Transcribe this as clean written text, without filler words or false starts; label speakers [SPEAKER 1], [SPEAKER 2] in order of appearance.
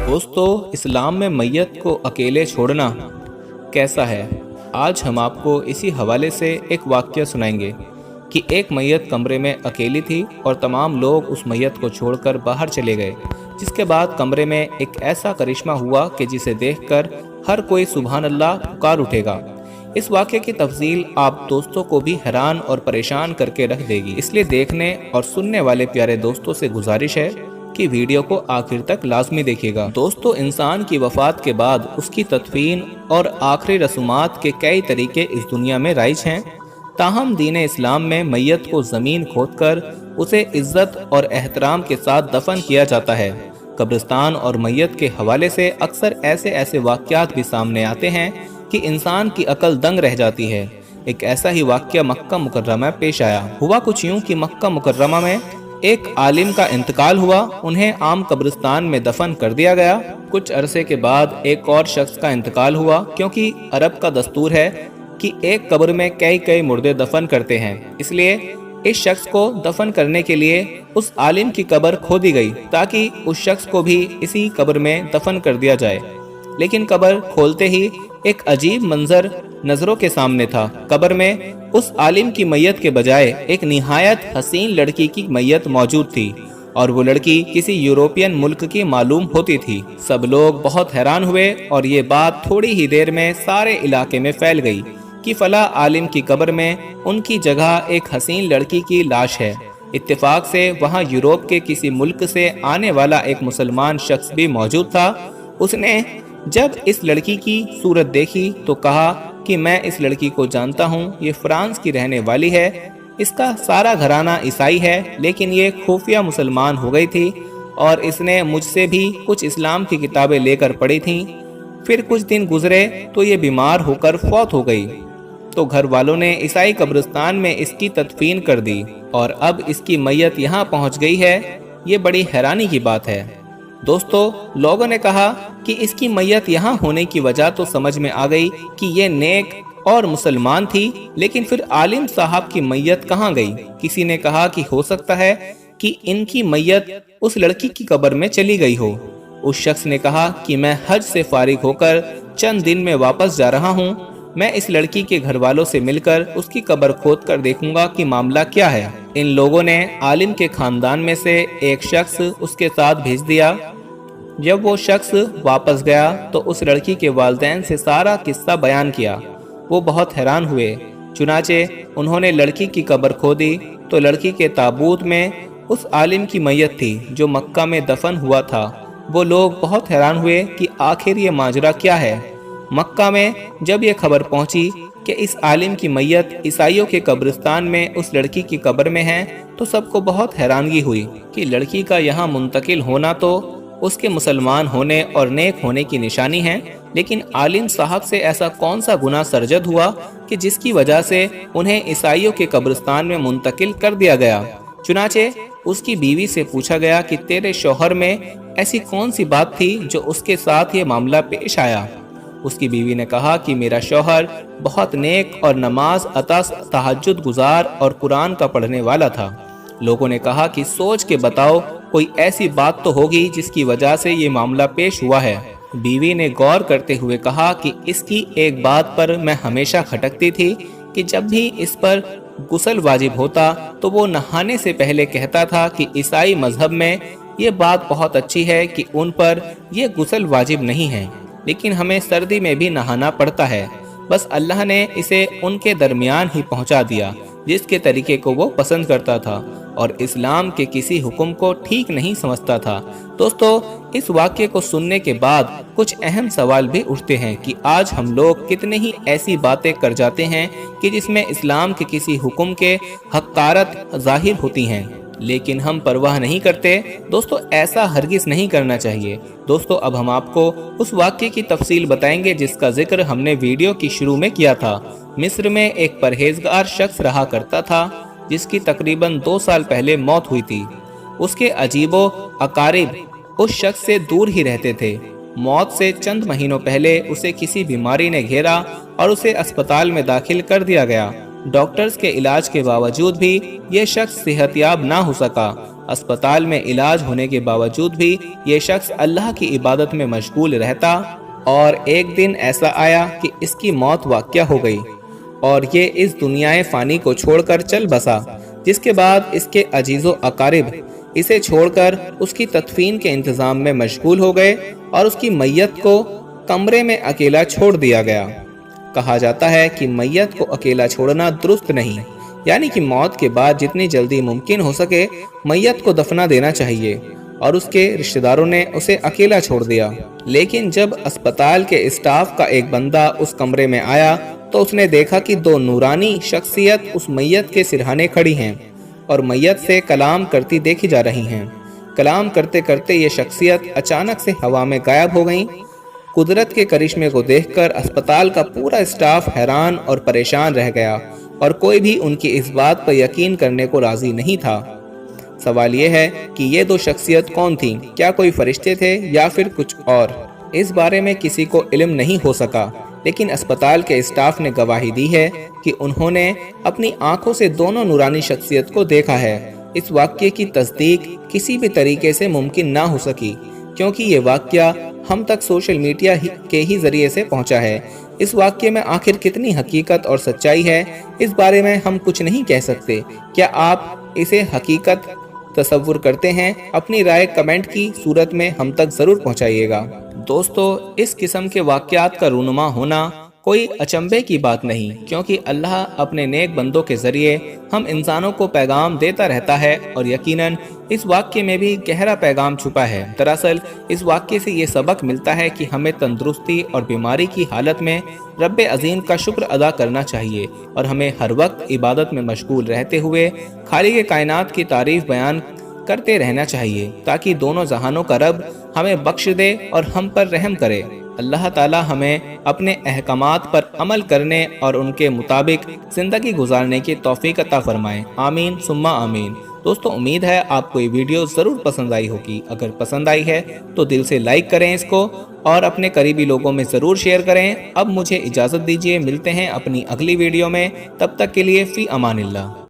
[SPEAKER 1] दोस्तों, इस्लाम में मैयत को अकेले छोड़ना कैसा है, आज हम आपको इसी हवाले से एक वाक़या सुनाएंगे कि एक मैयत कमरे में अकेली थी और तमाम लोग उस मैयत को छोड़कर बाहर चले गए। जिसके बाद कमरे में एक ऐसा करिश्मा हुआ कि जिसे देखकर हर कोई सुभान अल्लाह पुकार उठेगा। इस वाक़े की तफसील आप दोस्तों को भी हैरान और परेशान करके रख देगी, इसलिए देखने और सुनने वाले प्यारे दोस्तों से गुजारिश है कि वीडियो को आखिर तक लाजमी देखिएगा। दोस्तों, इंसान की वफात के बाद उसकी तदफीन और आखिरी रसूमात के कई तरीके इस दुनिया में राइज हैं। ताहम दीन इस्लाम में मैयत को ज़मीन खोदकर उसे इज्जत और एहतराम के साथ दफन किया जाता है। कब्रिस्तान और मैयत के हवाले से अक्सर ऐसे वाक़यात भी सामने आते हैं कि इंसान की अकल दंग रह जाती है। एक ऐसा ही वाक़या मक्का मुकर्रमा में पेश आया। हुआ कुछ यूँ कि मक्का मुकर्रमा में एक आलिम का इंतकाल हुआ। उन्हें आम कब्रिस्तान में दफन कर दिया गया। कुछ अरसे के बाद एक और शख्स का इंतकाल हुआ, क्योंकि अरब का दस्तूर है कि एक कब्र में कई मुर्दे दफन करते हैं। इसलिए इस शख्स को दफन करने के लिए उस आलिम की कब्र खोदी गई ताकि उस शख्स को भी इसी कब्र में दफन कर दिया जाए। लेकिन कब्र खोलते ही एक अजीब मंजर नजरों के सामने था। कब्र में उस आलिम की मैयत के बजाय एक निहायत हसीन लड़की की मैयत मौजूद थी, और वो लड़की किसी यूरोपियन मुल्क की मालूम होती थी। सब लोग बहुत हैरान हुए और ये बात थोड़ी ही देर में सारे इलाके में फैल गई कि फला आलिम की कब्र में उनकी जगह एक हसीन लड़की की लाश है। इत्तेफाक से वहाँ यूरोप के किसी मुल्क से आने वाला एक मुसलमान शख्स भी मौजूद था। उसने जब इस लड़की की सूरत देखी तो कहा कि मैं इस लड़की को जानता हूँ, ये फ्रांस की रहने वाली है, इसका सारा घराना ईसाई है, लेकिन ये खुफिया मुसलमान हो गई थी और इसने मुझसे भी कुछ इस्लाम की किताबें लेकर पढ़ी थीं। फिर कुछ दिन गुजरे तो ये बीमार होकर फौत हो गई, तो घर वालों ने ईसाई कब्रिस्तान में इसकी तदफीन कर दी और अब इसकी मैयत यहाँ पहुँच गई है। ये बड़ी हैरानी की बात है। दोस्तों, लोगों ने कहा कि इसकी मैयत यहाँ होने की वजह तो समझ में आ गई कि ये नेक और मुसलमान थी, लेकिन फिर आलिम साहब की मैयत कहाँ गई? किसी ने कहा कि हो सकता है कि इनकी मैयत उस लड़की की कब्र में चली गई हो। उस शख्स ने कहा कि मैं हज से फारिग होकर चंद दिन में वापस जा रहा हूँ, मैं इस लड़की के घर वालों से मिलकर उसकी कब्र खोद कर देखूंगा कि मामला क्या है। इन लोगों ने आलिम के खानदान में से एक शख्स उसके साथ भेज दिया। जब वो शख्स वापस गया तो उस लड़की के वालिदैन से सारा किस्सा बयान किया। वो बहुत हैरान हुए। चुनाचे उन्होंने लड़की की कब्र खोदी तो लड़की के ताबूत में उस आलिम की मैयत थी जो मक्का में दफन हुआ था। वो लोग बहुत हैरान हुए कि आखिर ये माजरा क्या है। मक्का में जब ये खबर पहुंची कि इस आलिम की मैयत ईसाइयों के कब्रिस्तान में उस लड़की की कब्र में है, तो सबको बहुत हैरानगी हुई कि लड़की का यहाँ मुंतकिल होना तो उसके मुसलमान होने और नेक होने की निशानी है, लेकिन आलिम साहब से ऐसा कौन सा गुनाह सरजद हुआ कि जिसकी वजह से उन्हें ईसाइयों के कब्रिस्तान में मुंतकिल कर दिया गया। चुनाचे उसकी बीवी से पूछा गया कि तेरे शौहर में ऐसी कौन सी बात थी जो उसके साथ ये मामला पेश आया। उसकी बीवी ने कहा कि मेरा शौहर बहुत नेक और नमाज अता तहज्जुद गुजार और कुरान का पढ़ने वाला था। लोगों ने कहा कि सोच के बताओ, कोई ऐसी बात तो होगी जिसकी वजह से ये मामला पेश हुआ है। बीवी ने गौर करते हुए कहा कि इसकी एक बात पर मैं हमेशा खटकती थी कि जब भी इस पर गुस्ल वाजिब होता तो वो नहाने से पहले कहता था कि ईसाई मजहब में ये बात बहुत अच्छी है कि उन पर यह गुस्ल वाजिब नहीं है, लेकिन हमें सर्दी में भी नहाना पड़ता है। बस अल्लाह ने इसे उनके दरमियान ही पहुंचा दिया जिसके तरीके को वो पसंद करता था और इस्लाम के किसी हुक्म को ठीक नहीं समझता था। दोस्तों, इस वाक्य को सुनने के बाद कुछ अहम सवाल भी उठते हैं कि आज हम लोग कितने ही ऐसी बातें कर जाते हैं कि जिसमें इस्लाम के किसी हुक्म के हक़ारत जाहिर होती हैं, लेकिन हम परवाह नहीं करते। दोस्तों, ऐसा हरगिज नहीं करना चाहिए। दोस्तों, अब हम आपको उस वाक्य की तफसील बताएंगे जिसका जिक्र हमने वीडियो की शुरू में किया था। मिस्र में एक परहेजगार शख्स रहा करता था जिसकी तकरीबन 2 साल पहले मौत हुई थी। उसके अजीबो अकारिब उस शख्स से दूर ही रहते थे। मौत से चंद महीनों पहले उसे किसी बीमारी ने घेरा और उसे अस्पताल में दाखिल कर दिया गया। डॉक्टर्स के इलाज के बावजूद भी ये शख्स सेहतयाब ना हो सका अस्पताल में इलाज होने के बावजूद भी ये शख्स अल्लाह की इबादत में मशगूल रहता और एक दिन ऐसा आया कि इसकी मौत वाक़या हो गई और ये इस दुनियाए फ़ानी को छोड़कर चल बसा, जिसके बाद इसके अजीज़ो अकारिब इसे छोड़कर उसकी तदफीन के इंतज़ाम में मशगूल हो गए और उसकी मैयत को कमरे में अकेला छोड़ दिया गया। कहा जाता है कि मैयत को अकेला छोड़ना दुरुस्त नहीं, यानी कि मौत के बाद जितनी जल्दी मुमकिन हो सके मैयत को दफना देना चाहिए, और उसके रिश्तेदारों ने उसे अकेला छोड़ दिया। लेकिन जब अस्पताल के स्टाफ का एक बंदा उस कमरे में आया तो उसने देखा कि दो नूरानी शख्सियत उस मैयत के सिरहाने खड़ी हैं और मैयत से कलाम करती देखी जा रही हैं। कलाम करते करते ये शख्सियत अचानक से हवा में गायब हो गईं। कुदरत के करिश्मे को देखकर अस्पताल का पूरा स्टाफ हैरान और परेशान रह गया और कोई भी उनकी इस बात पर यकीन करने को राजी नहीं था। सवाल ये है कि ये दो शख्सियत कौन थीं? क्या कोई फरिश्ते थे या फिर कुछ और? इस बारे में किसी को इल्म नहीं हो सका, लेकिन अस्पताल के स्टाफ ने गवाही दी है कि उन्होंने अपनी आंखों से दोनों नूरानी शख्सियत को देखा है। इस वाक़ये की तस्दीक किसी भी तरीके से मुमकिन ना हो सकी, क्योंकि ये वाक़या हम तक सोशल मीडिया के ही ज़रिए से पहुंचा है। इस वाक़ये में आखिर कितनी हकीकत और सच्चाई है, इस बारे में हम कुछ नहीं कह सकते। क्या आप इसे हकीकत तसव्वुर करते हैं? अपनी राय कमेंट की सूरत में हम तक ज़रूर पहुंचाइएगा। दोस्तों, इस किस्म के वाक़यात का रूनुमा होना कोई अचंभे की बात नहीं, क्योंकि अल्लाह अपने नेक बंदों के ज़रिए हम इंसानों को पैगाम देता रहता है और यकीनन इस वाक़ये में भी गहरा पैगाम छुपा है। दरअसल इस वाक़ये से ये सबक मिलता है कि हमें तंदुरुस्ती और बीमारी की हालत में रब्बे अज़ीम का शुक्र अदा करना चाहिए और हमें हर वक्त इबादत में मशगूल रहते हुए खालिक़े कायनात की तारीफ़ बयान करते रहना चाहिए, ताकि दोनों जहानों का रब हमें बख्श दे और हम पर रहम करे। अल्लाह ताला हमें अपने अहकामात पर अमल करने और उनके मुताबिक ज़िंदगी गुजारने की तौफीक अता फरमाए। आमीन सुम्मा आमीन। दोस्तों, उम्मीद है आपको ये वीडियो ज़रूर पसंद आई होगी। अगर पसंद आई है तो दिल से लाइक करें इसको और अपने करीबी लोगों में ज़रूर शेयर करें। अब मुझे इजाज़त दीजिए, मिलते हैं अपनी अगली वीडियो में। तब तक के लिए फ़ी अमानिल्लाह।